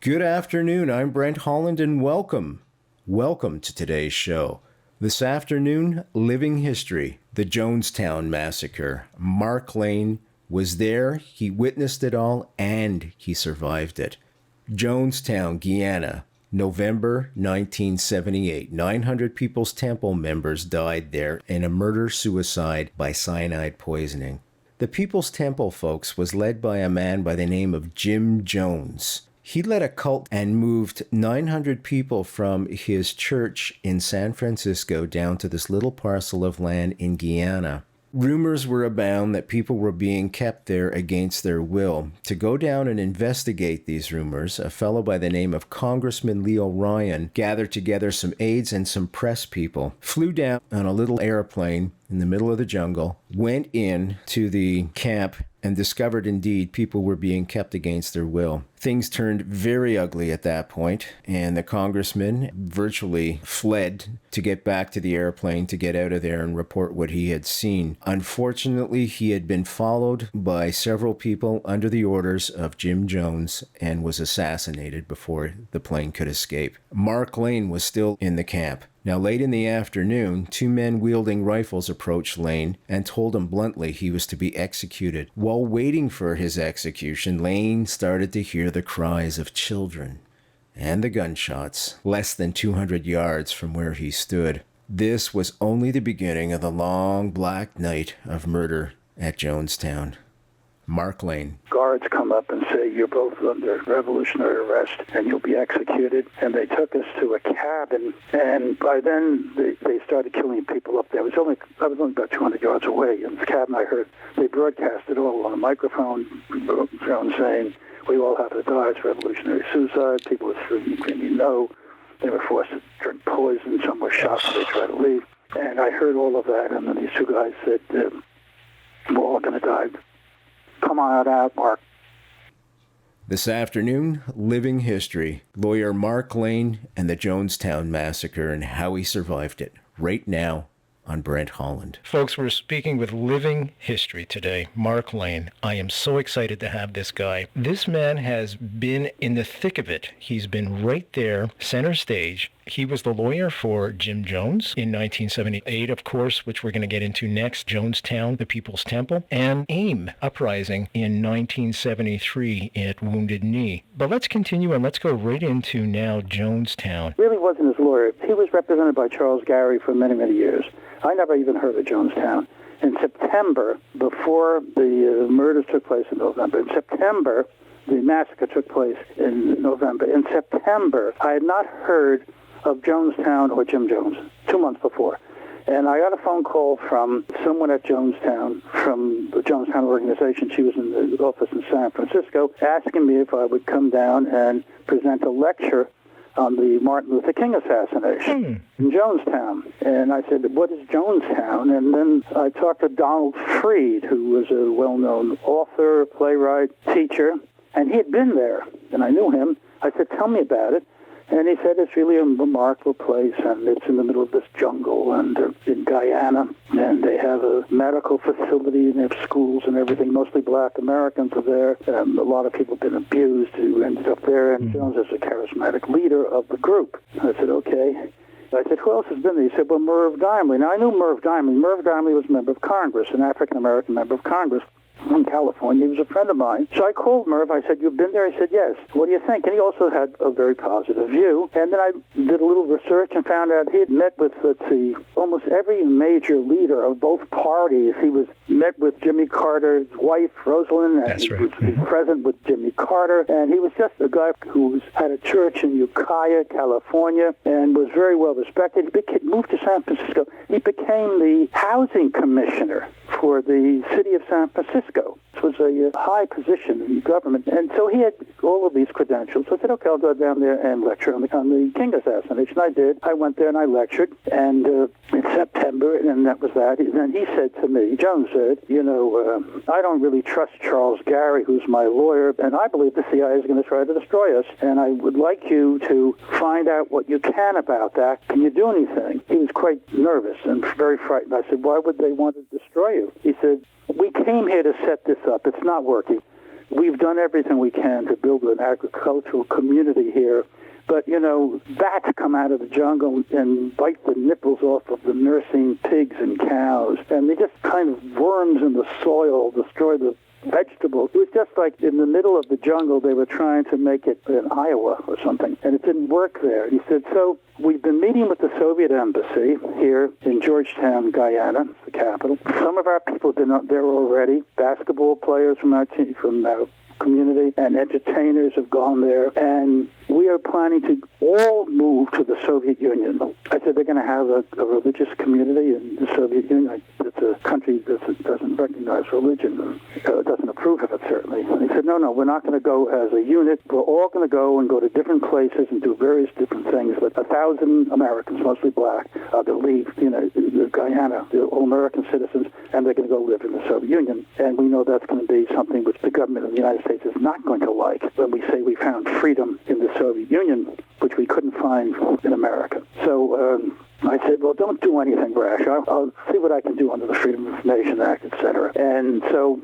Good afternoon, I'm Brent Holland and welcome. Welcome to today's show. This afternoon, living history, the Jonestown massacre. Mark Lane was there, he witnessed it all, and he survived it. Jonestown, Guyana, November 1978. 900 People's Temple members died there in a murder-suicide by cyanide poisoning. The People's Temple, folks, was led by a man by the name of Jim Jones. He led a cult and moved 900 people from his church in San Francisco down to this little parcel of land in Guyana. Rumors were abound that people were being kept there against their will. To go down and investigate these rumors, a fellow by the name of Congressman Ryan gathered together some aides and some press people, flew down on a little airplane in the middle of the jungle, went in to the camp, and discovered indeed people were being kept against their will. Things turned very ugly at that point, and the congressman virtually fled to get back to the airplane to get out of there and report what he had seen. Unfortunately, he had been followed by several people under the orders of Jim Jones and was assassinated before the plane could escape. Mark Lane was still in the camp. Now, late in the afternoon, two men wielding rifles approached Lane and told him bluntly he was to be executed. While waiting for his execution, Lane started to hear the cries of children and the gunshots less than 200 yards from where he stood. This was only the beginning of the long black night of murder at Jonestown. Mark Lane. Guards come up and say, you're both under revolutionary arrest and you'll be executed. And they took us to a cabin, and by then they started killing people up there. I was only about 200 yards away. In the cabin, I heard they broadcast it all on a microphone, saying, we all have to die. It's revolutionary suicide. People were screaming no. They were forced to drink poison. Some were shot when they tried to leave. And I heard all of that, and then these two guys said, we're all going to die. Come on out, Mark. This afternoon, living history, lawyer Mark Lane and the Jonestown massacre and how he survived it, right now on Brent Holland. Folks, we're speaking with living history today, Mark Lane. I am so excited to have this guy. This man has been in the thick of it. He's been right there, center stage. He was the lawyer for Jim Jones in 1978, of course, which we're going to get into next, Jonestown, the People's Temple, and AIM uprising in 1973 at Wounded Knee. But let's continue and let's go right into now Jonestown. Really wasn't his lawyer. He was represented by Charles Gary for many, many years. I never even heard of Jonestown. In September, before the murders took place in November, the massacre took place in November. In September, I had not heard of Jonestown or Jim Jones 2 months before. And I got a phone call from someone at Jonestown, from the Jonestown organization. She was in the office in San Francisco, asking me if I would come down and present a lecture on the Martin Luther King assassination in Jonestown. And I said, what is Jonestown? And then I talked to Donald Freed, who was a well-known author, playwright, teacher, and he had been there, and I knew him. I said, tell me about it. And he said it's really a remarkable place, and it's in the middle of this jungle, and in Guyana, and they have a medical facility, and they have schools and everything. Mostly black Americans are there. A lot of people have been abused who ended up there, and Jones is a charismatic leader of the group. I said, okay. I said, who else has been there? He said, well, Merv Dimely. Now, I knew Merv Dimely. Merv Dimely was a member of Congress, an African-American member of Congress from California. He was a friend of mine. So I called Merv. I said, you've been there? He said, yes. What do you think? And he also had a very positive view. And then I did a little research and found out he had met with, almost every major leader of both parties. He met with Jimmy Carter's wife, Rosalind. That's right. He was present with Jimmy Carter. And he was just a guy who had a church in Ukiah, California, and was very well respected. He moved to San Francisco. He became the housing commissioner for the city of San Francisco. It was a high position in government. And so he had all of these credentials. So I said, okay, I'll go down there and lecture on the King assassination. I did. I went there and I lectured. And in September, and that was that. And he said to me, Jones said, I don't really trust Charles Gary, who's my lawyer, and I believe the CIA is going to try to destroy us. And I would like you to find out what you can about that. Can you do anything? He was quite nervous and very frightened. I said, why would they want to destroy you? He said, we came here to set this up. It's not working. we've done everything we can to build an agricultural community here. But, bats come out of the jungle and bite the nipples off of the nursing pigs and cows. And they just kind of worms in the soil, destroy the vegetables. It was just like in the middle of the jungle, they were trying to make it in Iowa or something, and it didn't work there. He said, so we've been meeting with the Soviet embassy here in Georgetown, Guyana, the capital. Some of our people have been there already, basketball players from our team, from our community, and entertainers have gone there, and we are planning to all move to the Soviet Union. I said, they're going to have a religious community in the Soviet Union. It's a country that doesn't recognize religion, doesn't approve of it, certainly. And he said, no, we're not going to go as a unit. We're all going to go to different places and do various different things. But 1,000 Americans, mostly black, are going to leave, the Guyana, the all American citizens, and they're going to go live in the Soviet Union. And we know that's going to be something which the government of the United States is not going to like when we say we found freedom in the Soviet Union, which we couldn't find in America. So I said, well, don't do anything rash. I'll see what I can do under the Freedom of Information Act, etc. And so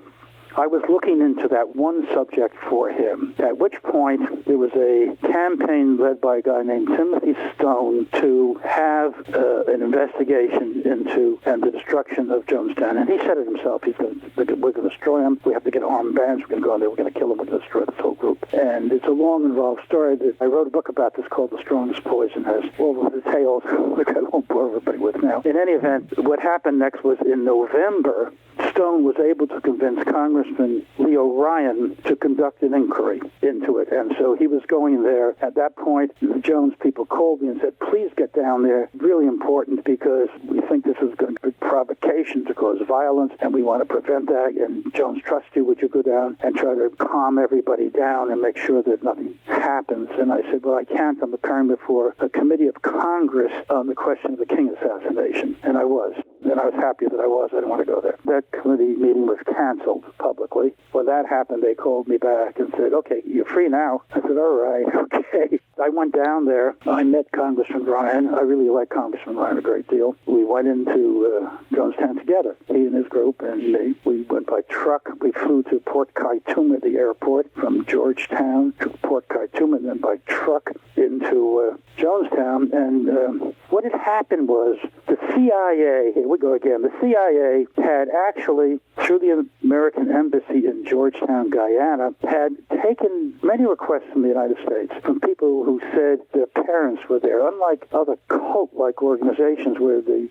I was looking into that one subject for him, at which point there was a campaign led by a guy named Timothy Stone to have an investigation into the destruction of Jonestown. And he said it himself. We're going to destroy him. We have to get armed bands. We're going to go in there. We're going to kill him. We're going to destroy this whole group. And it's a long, involved story. I wrote a book about this called The Strongest Poison. It has all the details, which I won't bore everybody with now. In any event, what happened next was in November, Stone was able to convince Congressman Ryan to conduct an inquiry into it. And so he was going there. At that point, the Jones people called me and said, please get down there. Really important, because we think this is going to be provocation to cause violence, and we want to prevent that. And Jones trusts you. Would you go down and try to calm everybody down and make sure that nothing happens? And I said, well, I can't. I'm appearing before a committee of Congress on the question of the King assassination. And I was. And I was happy that I was. I didn't want to go there. That committee meeting was canceled publicly. When that happened, they called me back and said, okay, you're free now. I said, all right, okay. I went down there. I met Congressman Ryan. I really like Congressman Ryan a great deal. We went into Jonestown together, he and his group and me. We went by truck. We flew to Port Kaituma, the airport, from Georgetown to Port Kaituma, and then by truck into Jonestown. And what had happened was the CIA, here we go again, the CIA had actually, through the American Embassy in Georgetown, Guyana, had taken many requests from the United States from people who said their parents were there, unlike other cult-like organizations where the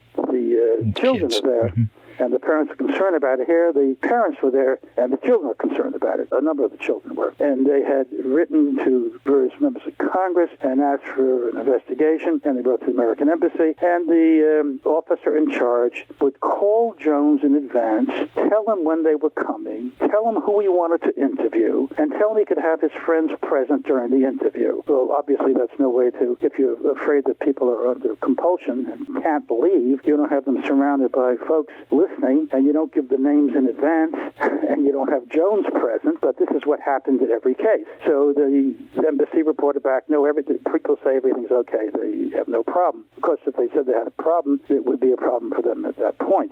children are there. Mm-hmm. And the parents are concerned about it. Here, the parents were there, and the children are concerned about it. A number of the children were. And they had written to various members of Congress and asked for an investigation, and they wrote to the American Embassy. And the officer in charge would call Jones in advance, tell him when they were coming, tell him who he wanted to interview, and tell him he could have his friends present during the interview. Well, obviously, that's no way to, if you're afraid that people are under compulsion and can't believe, you don't have them surrounded by folks listening, and you don't give the names in advance, and you don't have Jones present, but this is what happened in every case. So the embassy reported back, no, people say everything's okay. They have no problem. Of course, if they said they had a problem, it would be a problem for them at that point,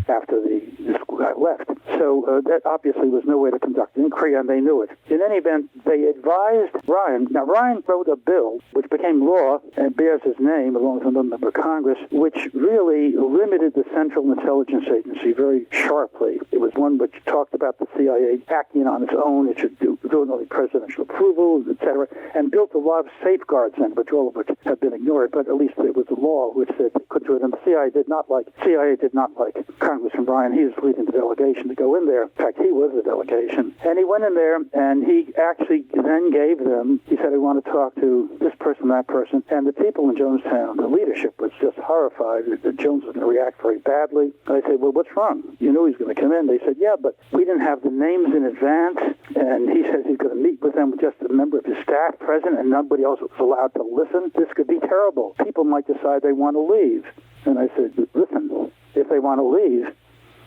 after this guy left. So that obviously was no way to conduct an inquiry, and they knew it. In any event, they advised Ryan. Now, Ryan wrote a bill, which became law, and bears his name, along with another member of Congress, which really limited the Central Intelligence Agency very sharply. It was one which talked about the CIA acting on its own. It should do only presidential approval, etc., and built a lot of safeguards in, which all of which have been ignored. But at least there was a law which said they could do it. And the CIA did not like Congressman Ryan. He was leading the delegation to go in there. In fact, he was the delegation. And he went in there, and he actually then gave them, he said, I want to talk to this person, that person. And the people in Jonestown, the leadership was just horrified that Jones was going to react very badly. And I said, well, what's wrong? You knew he was going to come in. They said, yeah, but we didn't have the names in advance. And he says he's going to meet with them with just a member of his staff present, and nobody else was allowed to listen. This could be terrible. People might decide they want to leave. And I said, listen, if they want to leave,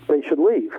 they should leave.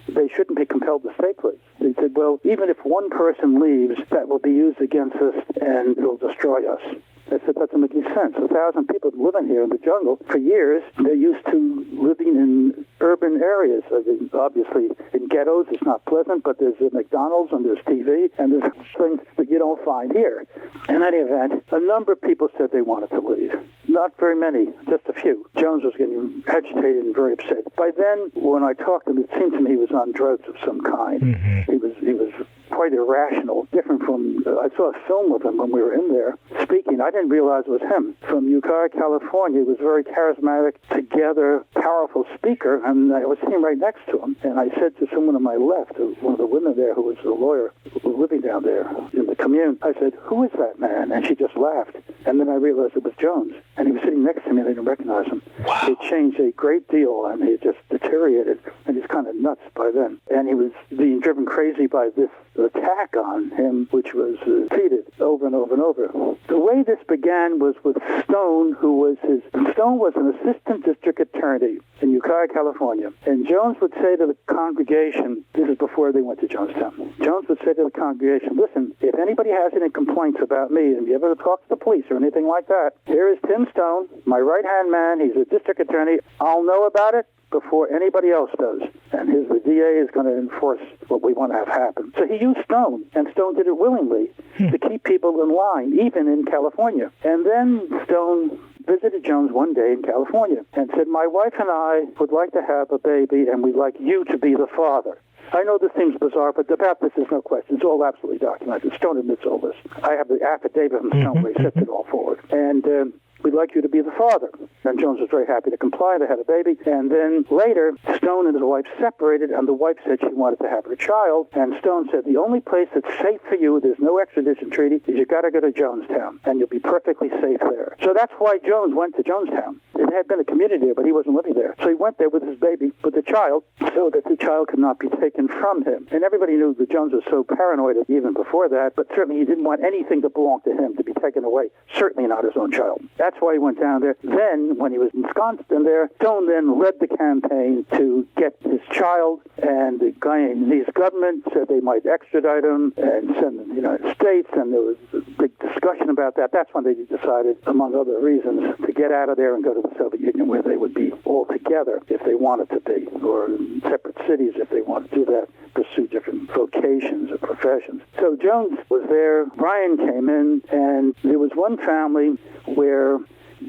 They shouldn't be compelled to stay, please. They said, well, even if one person leaves, that will be used against us, and it'll destroy us. I said, that doesn't make any sense. 1,000 people living here in the jungle for years. They're used to living in urban areas. I mean, obviously, in ghettos, it's not pleasant, but there's a McDonald's and there's TV, and there's things that you don't find here. In any event, a number of people said they wanted to leave. Not very many, just a few. Jones was getting agitated and very upset. By then, when I talked to him, it seemed to me he was on drugs of some kind. Mm-hmm. He was quite irrational, different from, I saw a film with him when we were in there speaking. I didn't realize it was him. From Ukiah, California. He was a very charismatic, together, powerful speaker, and I was sitting right next to him. And I said to someone on my left, one of the women there who was a lawyer who was living down there in the commune, I said, who is that man? And she just laughed. And then I realized it was Jones. And he was sitting next to me, and I didn't recognize him. Wow. He had changed a great deal, and he had just deteriorated, and he's kind of nuts by then. And he was being driven crazy by this attack on him, which was repeated over and over and over. The way this began was with Stone, Stone was an assistant district attorney in Ukiah, California. And Jones would say to the congregation, this is before they went to Jonestown, Jones would say to the congregation, listen, if anybody has any complaints about me, and you ever talk to the police or anything like that, here is Tim Stone, my right-hand man. He's a district attorney. I'll know about it before anybody else does. And the DA is going to enforce what we want to have happen. So he used Stone, and Stone did it willingly to keep people in line, even in California. And then Stone visited Jones one day in California and said, my wife and I would like to have a baby, and we'd like you to be the father. I know this seems bizarre, but about this, there's no question. It's all absolutely documented. Stone admits all this. I have the affidavit from Stone where he sets it all forward. And we'd like you to be the father. And Jones was very happy to comply. They had a baby. And then later, Stone and his wife separated, and the wife said she wanted to have her child. And Stone said, the only place that's safe for you, there's no extradition treaty, is you got to go to Jonestown, and you'll be perfectly safe there. So that's why Jones went to Jonestown. It had been a community there, but he wasn't living there. So he went there with his baby, with the child, so that the child could not be taken from him. And everybody knew that Jones was so paranoid even before that, but certainly he didn't want anything that belonged to him to be taken away, certainly not his own child. That's why he went down there. Then, when he was ensconced in there, Stone then led the campaign to get his child, and the Guyanese government said they might extradite him and send him to the United States, and there was a big discussion about that. That's when they decided, among other reasons, to get out of there and go to the Soviet Union, where they would be all together if they wanted to be, or in separate cities if they wanted to do that, pursue different vocations or professions. So Jones was there. Ryan came in, and there was one family where,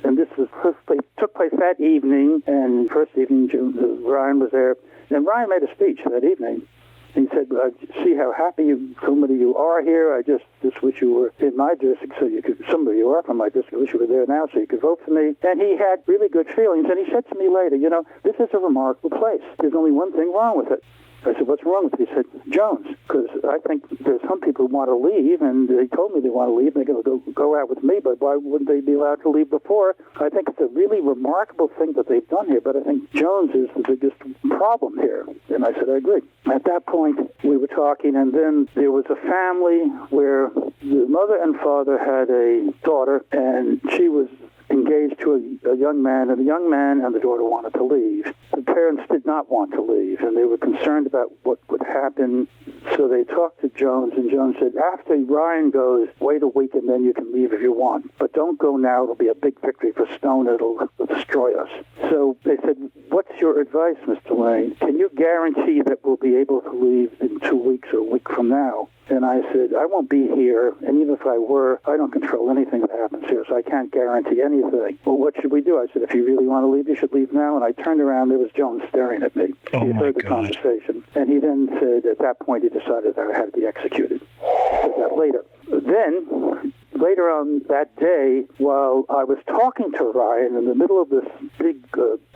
and this took place that evening, and first evening Ryan was there, and Ryan made a speech that evening. He said, I see how happy somebody you are here. I just wish you were in my district so you could, some of you are from my district, I wish you were there now so you could vote for me. And he had really good feelings. And he said to me later, this is a remarkable place. There's only one thing wrong with it. I said, what's wrong with it? He said, Jones, because I think there's some people who want to leave, and they told me they want to leave, and they're going to go out with me, but why wouldn't they be allowed to leave before? I think it's a really remarkable thing that they've done here, but I think Jones is the biggest problem here. And I said, I agree. At that point, we were talking, and then there was a family where the mother and father had a daughter, and she was engaged to a young man, and the young man and the daughter wanted to leave. The parents did not want to leave, and they were concerned about what would happen. So they talked to Jones, and Jones said, after Ryan goes, wait a week, and then you can leave if you want. But don't go now. It'll be a big victory for Stone. It'll destroy us. So they said, what's your advice, Mr. Lane? Can you guarantee that we'll be able to leave in 2 weeks or a week from now? And I said, I won't be here, and even if I were, I don't control anything that happens here, so I can't guarantee anything. Well, what should we do? I said, if you really want to leave, you should leave now. And I turned around, there was Jones staring at me. Oh, he heard the God. conversation. And he then said, at that point, he decided that I had to be executed. He said that later. Then, later on that day, while I was talking to Ryan in the middle of this big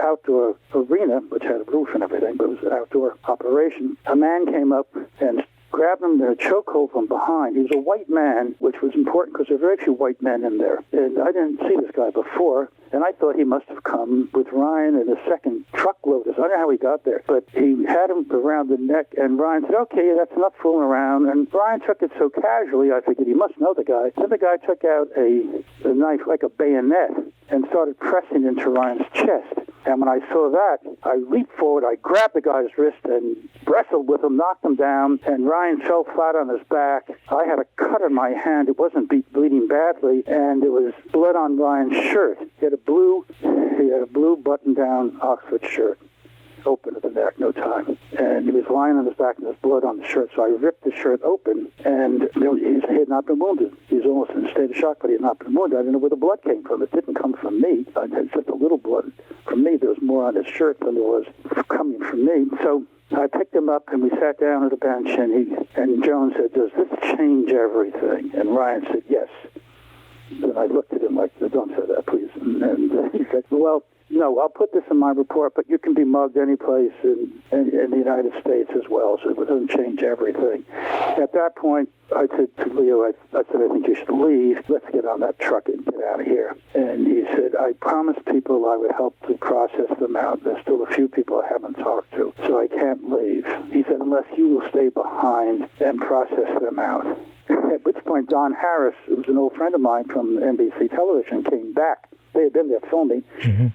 outdoor arena, which had a roof and everything, but it was an outdoor operation, a man came up and grabbed him in a chokehold from behind. He was a white man, which was important because there were very few white men in there. And I didn't see this guy before, and I thought he must have come with Ryan in a second truckload. I don't know how he got there, but he had him around the neck, and Ryan said, okay, that's enough fooling around. And Ryan took it so casually, I figured he must know the guy. Then the guy took out a knife like a bayonet and started pressing into Ryan's chest. And when I saw that, I leaped forward, I grabbed the guy's wrist and wrestled with him, knocked him down, and Ryan fell flat on his back. I had a cut on my hand. It wasn't bleeding badly, and it was blood on Ryan's shirt. He had a blue button-down Oxford shirt, open at the neck, no time. And he was lying on his back and there's blood on the shirt. So I ripped the shirt open, and he had not been wounded. He was almost in a state of shock, but he had not been wounded. I didn't know where the blood came from. It didn't come from me. It's just a little blood from me. There was more on his shirt than there was coming from me. So I picked him up and we sat down at a bench, and Jones said, "Does this change everything?" And Ryan said, "Yes." And I looked at him like, "Don't say that, please." And he said, "Well, no, I'll put this in my report, but you can be mugged any place in the United States as well, so it doesn't change everything." At that point, I said to Leo, I said, "I think you should leave. Let's get on that truck and get out of here." And he said, "I promised people I would help to process them out. There's still a few people I haven't talked to, so I can't leave." He said, "Unless you will stay behind and process them out." At which point, Don Harris, who was an old friend of mine from NBC television, came back. They had been there filming.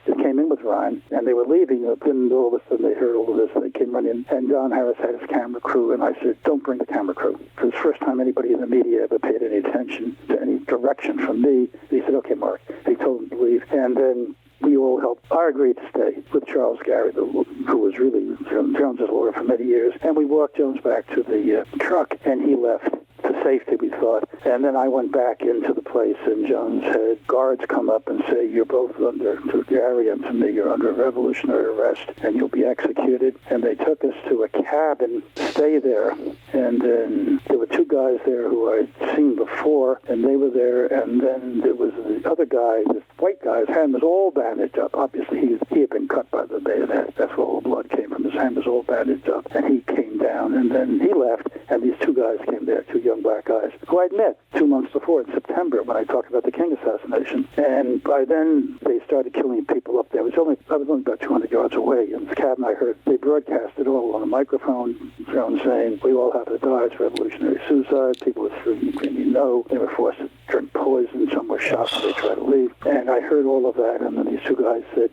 They came in with Ryan, and they were leaving. Then all of a sudden they heard all of this, and they came running. And Don Harris had his camera crew, and I said, "Don't bring the camera crew." For the first time anybody in the media ever paid any attention to any direction from me. He said, "Okay, Mark." He told them to leave. And then we all helped. I agreed to stay with Charles Gary, who was really Jones's lawyer for many years. And we walked Jones back to the truck, and he left to safety, we thought. And then I went back into the place, and Jones had guards come up and say, "You're both to Gary and to me, you're under revolutionary arrest, and you'll be executed." And they took us to a cabin to stay there. And then there were two guys there who I'd seen before, and they were there. And then there was the other guy, this white guy, his hand was all bandaged up. Obviously, he had been cut by the bayonet. That's where all the blood came from. His hand was all bandaged up. And he came down, and then he left, and these two guys came there, two young black guys, who I'd met 2 months before in September when I talked about the King assassination. And by then, they started killing people up there. I was only about 200 yards away. In the cabin, I heard they broadcast it all on a microphone, Jones saying, "We all have to die. It's revolutionary suicide." People were screaming no. They were forced to drink poison. Some were shot when they tried to leave. And I heard all of that. And then these two guys said,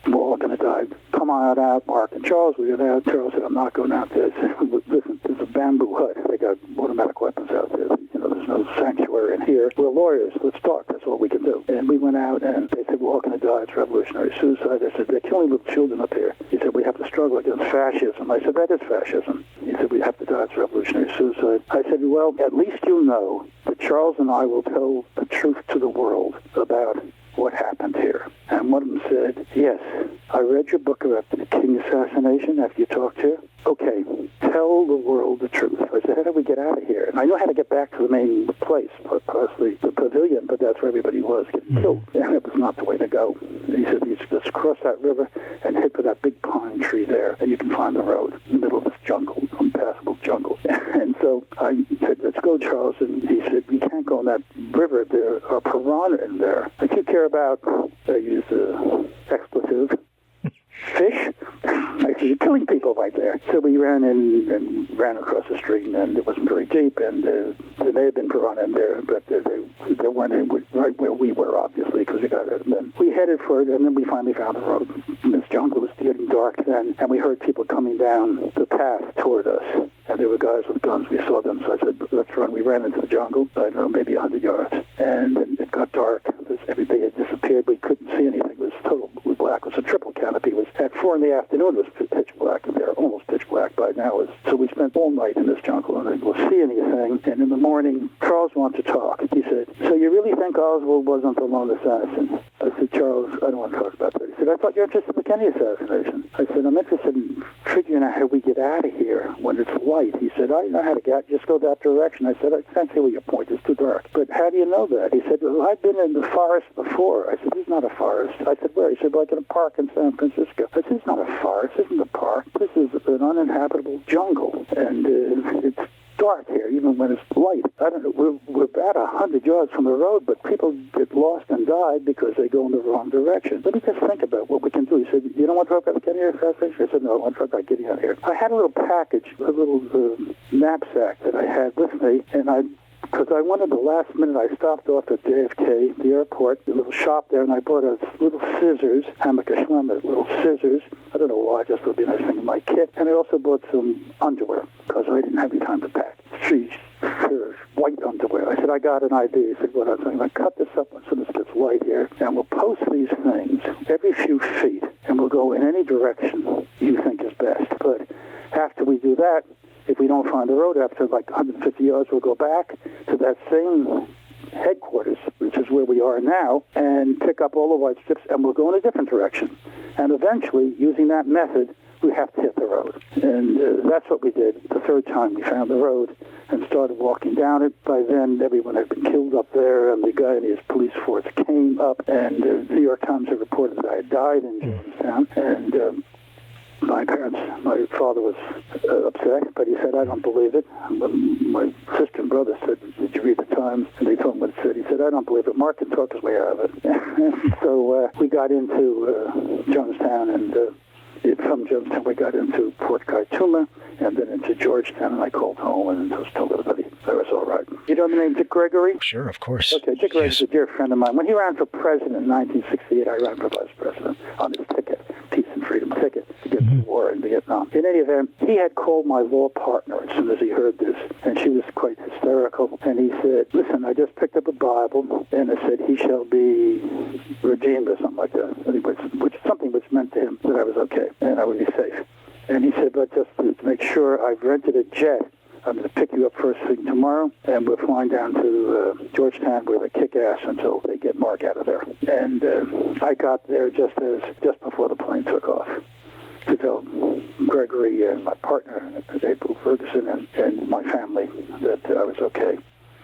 "We're all going to die. Come on out, Mark and Charles." We got out. Charles said, "I'm not going out there." I said, "Listen, there's a bamboo hut. They got automatic weapons out there. There's no sanctuary in here. We're lawyers. Let's talk. That's all we can do." And we went out, and they said, "We're all going to die. It's revolutionary suicide." I said, "They're killing little children up here." He said, "We have to struggle against fascism." I said, "That is fascism." He said, "We have to die. It's revolutionary suicide." I said, "Well, at least you know that Charles and I will tell the truth to the world about what happened here." And one of them said, "Yes, I read your book about the King assassination after you talked here. Okay, tell the world the truth." I said, "How do we get out of here?" And I know how to get back to the main place, possibly the pavilion, but that's where everybody was getting killed. And it was not the way to go. And he said, "You just cross that river and hit for that big pine tree there, and you can find the road in the middle of this jungle, impassable jungle." And so I said, "Let's go, Charles." And he said, "We can't go in that river. There are piranha in there. If you care about," I used an expletive, "fish," I said, "You're killing people right there." So we ran in and ran across the street, and it wasn't very deep, and there may have been piranha in there, but they weren't right where we were, obviously, because we got it. And then we headed for it, and then we finally found the road. And this jungle was getting dark then, and we heard people coming down the path toward us. And there were guys with guns. We saw them, so I said, "Let's run." We ran into the jungle, I don't know, maybe 100 yards. And it got dark. Everything had disappeared. We couldn't see anything. It was totally black. It was a triple canopy. It was at 4 in the afternoon. It was pitch black in there, almost pitch black by now. So we spent all night in this jungle, and I didn't see anything. And in the morning, Charles wanted to talk. He said, "So you really think Oswald wasn't the lone assassin?" I said, "Charles, I don't want to talk about that." He said, "I thought you were interested in the Kennedy assassination." I said, "I'm interested in figuring out how we get out of here when it's light." He said, "I know how to get, just go that direction." I said, "I can't see where your point is, too dark." "But how do you know that?" He said, "Well, I've been in the forest before." I said, "This is not a forest." I said, "Where?" He said, "Like in a park in San Francisco." I said, "This is not a forest. This isn't a park. This is an uninhabitable jungle. And it's dark here, even when it's light. I don't know, we're about 100 yards from the road, but people get lost and die because they go in the wrong direction. Let me just think about what we can do." He said, "You don't want to talk about the Kennedy assassination?" I said, "No, I want to talk about getting out of here." I had a little package, a little knapsack that I had with me, and I because I wanted the last minute. I stopped off at JFK, the airport, the little shop there, and I bought a little scissors, hammerkashlemmer, little scissors. I don't know why, just would be a nice thing in my kit. And I also bought some underwear because I didn't have any time to pack. Three pairs of white underwear. I said, I got an idea. He said, what? I said, I'm going to cut this up so this gets light here, and we'll post these things every few feet, and we'll go in any direction you think is best. But after we do that, if we don't find the road after like 150 yards, we'll go back to that same headquarters, which is where we are now, and pick up all the white strips, and we'll go in a different direction. And eventually, using that method, we have to hit the road. And that's what we did. The third time we found the road and started walking down it. By then, everyone had been killed up there, and the guy and his police force came up, and the New York Times had reported that I had died in Jonestown. And my father was upset, but he said, I don't believe it. My sister and brother said, did you read the Times? And they told him what it said. He said, I don't believe it. Mark can talk his way out of it. And so we got into Jonestown, and from Jonestown we got into Port Kaituma, and then into Georgetown, and I called home and just told everybody that was all right. You know the name Dick Gregory? Sure, of course. Okay, Dick Gregory is a dear friend of mine. When he ran for president in 1968, I ran for vice president on his ticket, Peace and Freedom ticket, to get the war in Vietnam. In any event, he had called my law partner as soon as he heard this, and she was quite hysterical. And he said, listen, I just picked up a Bible, and it said, he shall be redeemed or something like that, which meant to him that I was okay and I would be safe. And he said, but just to make sure, I've rented a jet. I'm going to pick you up first thing tomorrow, and we're flying down to Georgetown where they kick ass until they get Mark out of there. And I got there just before the plane took off to tell Gregory and my partner, April Ferguson, and my family that I was okay.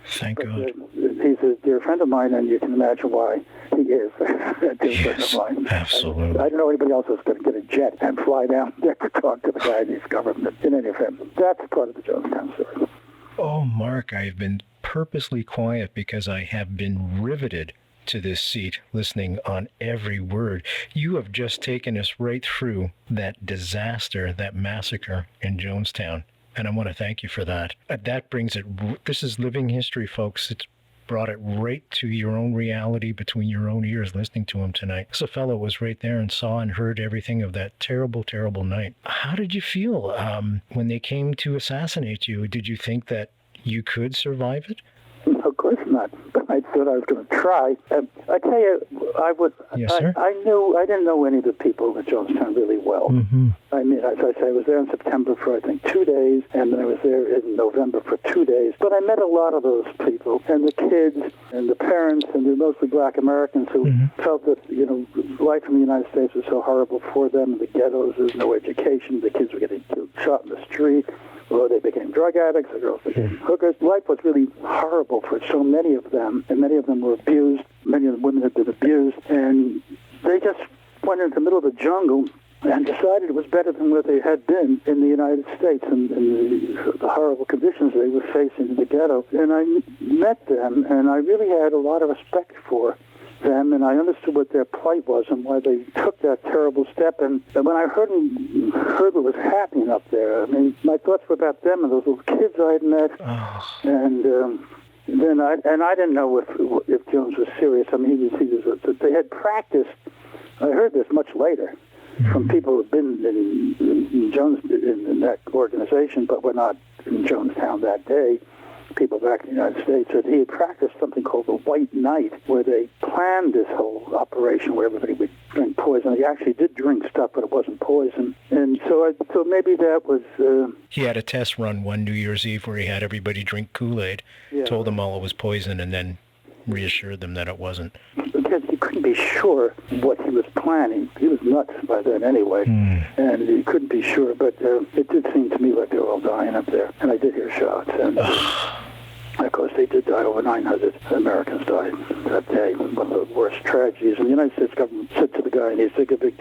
Thank God. He's a dear friend of mine, and you can imagine why he is a dear friend of mine. Absolutely. I don't know anybody else who's going to get a jet and fly down there to talk to the guy in his government. In any event, that's part of the Jonestown story. Oh, Mark, I've been purposely quiet because I have been riveted to this seat, listening on every word. You have just taken us right through that disaster, that massacre in Jonestown. And I want to thank you for that. That brings it, this is living history, folks. It's brought it right to your own reality between your own ears listening to him tonight. This fellow was right there and saw and heard everything of that terrible, terrible night. How did you feel when they came to assassinate you? Did you think that you could survive it? Of course not. But I thought I was going to try. I tell you, I would. Yes, sir? I didn't know any of the people at Jonestown really well. Mm-hmm. I mean, as I say, I was there in September for, I think, 2 days, and then I was there in November for 2 days. But I met a lot of those people, and the kids, and the parents, and they're mostly black Americans who felt that, life in the United States was so horrible for them. The ghettos, there's no education, the kids were getting shot in the street. Or they became drug addicts, the girls became hookers. Life was really horrible for so many of them, and many of them were abused. Many of the women had been abused, and they just went into the middle of the jungle and decided it was better than where they had been in the United States and the horrible conditions they were facing in the ghetto. And I met them, and I really had a lot of respect for them, and I understood what their plight was and why they took that terrible step. And when I heard what was happening up there, I mean, my thoughts were about them and those little kids I had met. Oh. And then I didn't know if Jones was serious. I mean, they had practiced. I heard this much later from people who've been in that organization, but were not in Jonestown that day. People back in the United States, that he had practiced something called the White Night, where they planned this whole operation where everybody would drink poison. He actually did drink stuff, but it wasn't poison. And so maybe that was... He had a test run one New Year's Eve where he had everybody drink Kool-Aid, told them all it was poison, and then reassured them that it wasn't. Because he couldn't be sure what he was planning. He was nuts by then anyway, and he couldn't be sure, but it did seem to me like they were all dying up there. And I did hear shots, and of course they did die. Over 900 Americans died that day. One of the worst tragedies. And the United States government said to the guy, and he's dig a big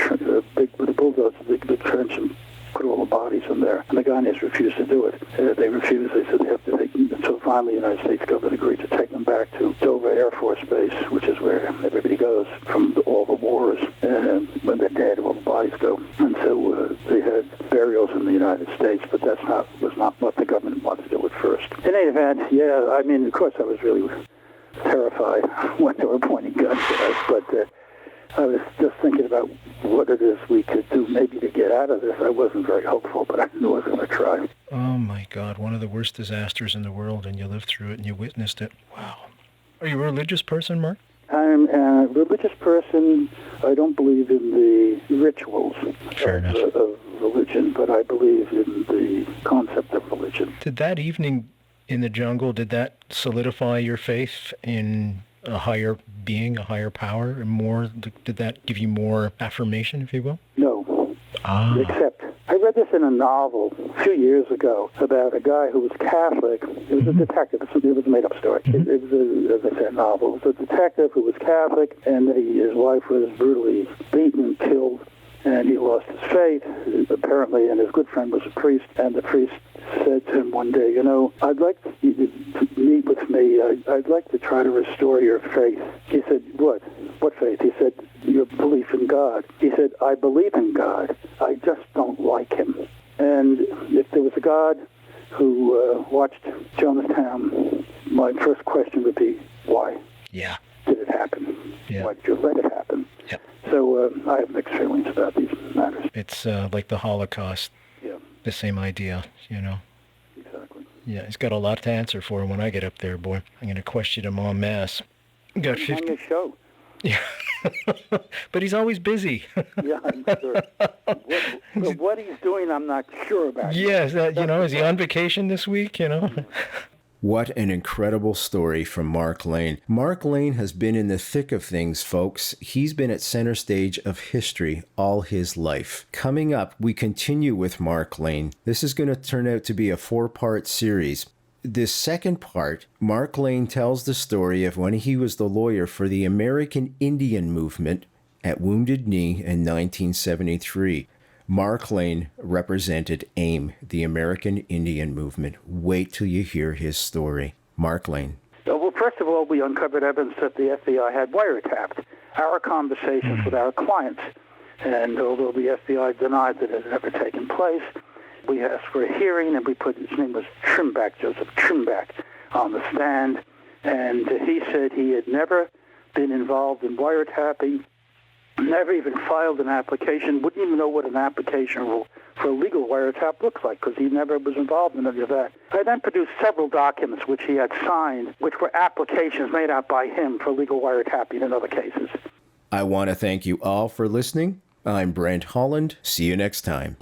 with a bulldozer, dig a big trench and put all the bodies in there. And the guy refused to do it. They refused. They said they have to. So finally the United States government agreed to take them back to Dover Air Force Base, which is where everybody goes from all the wars, and when they're dead, all the bodies go. And so they had burials in the United States, but was not what the government wanted to do at first. In any event, yeah, I mean, of course I was really terrified when they were pointing guns at us, but I was just thinking about what it is we could do maybe to get out of this. I wasn't very hopeful, but I knew I was going to try. Oh, my God. One of the worst disasters in the world, and you lived through it and you witnessed it. Wow. Are you a religious person, Mark? I'm a religious person. I don't believe in the rituals of religion, but I believe in the concept of religion. Did that evening in the jungle, did that solidify your faith in a higher being, a higher power, and more? Did that give you more affirmation, if you will? No. Except I read this in a novel a few years ago about a guy who was Catholic. It was a detective. It was a made-up story. It was, as I said, a novel. It was a detective who was Catholic, and his wife was brutally beaten and killed, and he lost his faith, apparently, and his good friend was a priest, and the priest said to him one day, I'd like you to meet with me. I'd like to try to restore your faith. He said, what? What faith? He said, your belief in God. He said, I believe in God. I just don't like him. And if there was a God who watched Jonestown, my first question would be, why? Yeah. Did it happen? Yeah. Why did you let it happen? Yeah. So I have mixed feelings about these matters. It's like the Holocaust. Yeah. The same idea, Exactly. Yeah, he's got a lot to answer for when I get up there, boy. I'm going to question him en masse. Got 50. On your show. Yeah. But he's always busy. Yeah, I'm sure. What he's doing, I'm not sure about. Yes, is he on vacation this week, What an incredible story from Mark Lane. Mark Lane has been in the thick of things, folks. He's been at center stage of history all his life. Coming up, we continue with Mark Lane. This is going to turn out to be a 4-part series. This second part, Mark Lane tells the story of when he was the lawyer for the American Indian movement at Wounded Knee in 1973. Mark Lane represented AIM, the American Indian Movement. Wait till you hear his story. Mark Lane. Well, first of all, we uncovered evidence that the FBI had wiretapped our conversations with our clients. And although the FBI denied that it had ever taken place, we asked for a hearing, and we put, his name was Trimback, Joseph Trimback, on the stand. And he said he had never been involved in wiretapping, never even filed an application, wouldn't even know what an application for a legal wiretap looks like, because he never was involved in any of that. I then produced several documents which he had signed, which were applications made out by him for legal wiretapping in other cases. I want to thank you all for listening. I'm Brent Holland. See you next time.